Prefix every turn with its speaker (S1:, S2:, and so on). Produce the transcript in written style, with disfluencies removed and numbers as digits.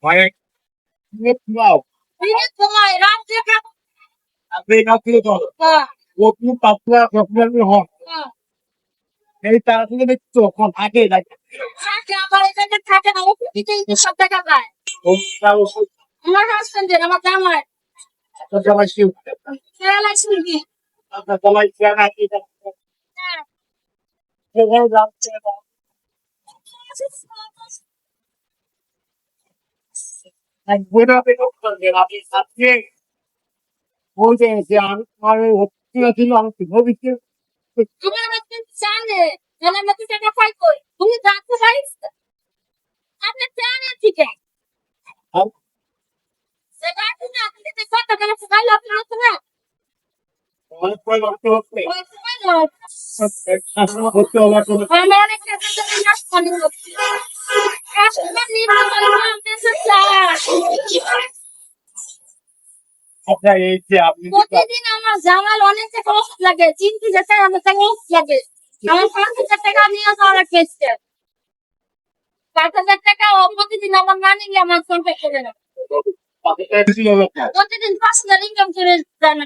S1: মানে মিনিট নাও
S2: মিনিট সময় রাত থেকে
S1: আপনি কাছে তো
S2: হ্যাঁ
S1: ওপনি পাতলা আপনার হন
S2: হ্যাঁ
S1: এই তাড়াতাড়ি দেখছো কোন থাকে লাগে
S2: থাকে আমার এখানে থাকে না ওকে দিতেই তো সব টাকা যায়
S1: ও তাও
S2: আমার হাজবেন্ডের আমার জামাই
S1: জামাই শিউ
S2: খেয়াল আছে নাকি
S1: আপনার জামাই জানা কি
S2: হ্যাঁ
S1: এখানে যাচ্ছে এক বুড়া বেরো করবে আপনি সাথে বলতে যে আমি আমার হচ্ছে ছিল আমি ভবিষ্যৎ
S2: তুমি আমার জানে জানে আমার টাকা পাই কই তুমি জানতে পারিস আপনি জানেন ঠিক আছে সেটা তুমি আপনি তো কত টাকা পাই আপনি হতো না
S1: অনেক পরে করতে হচ্ছে
S2: ওই সময় না
S1: শাসন করতে হবে কোনো
S2: আমার অনেক টাকা টাকা নষ্ট করে হচ্ছে কাস্টমার নিতে পারে না আপনি স্যার
S1: আচ্ছা এই যে আপনি
S2: প্রতিদিন আমার জামাল অনেক টাকা ওষুধ লাগে চিন্তি যেতে আমার টাকা ওষুধ লাগে আমার 5,000 টাকা নিয়ে যাওয়ার কেসে 5,000 টাকা ও প্রতিদিন আমার না নিলে আমার কন্ট্যাক্ট করে না প্রতিদিন 5,000 ইনকাম করে দেয় না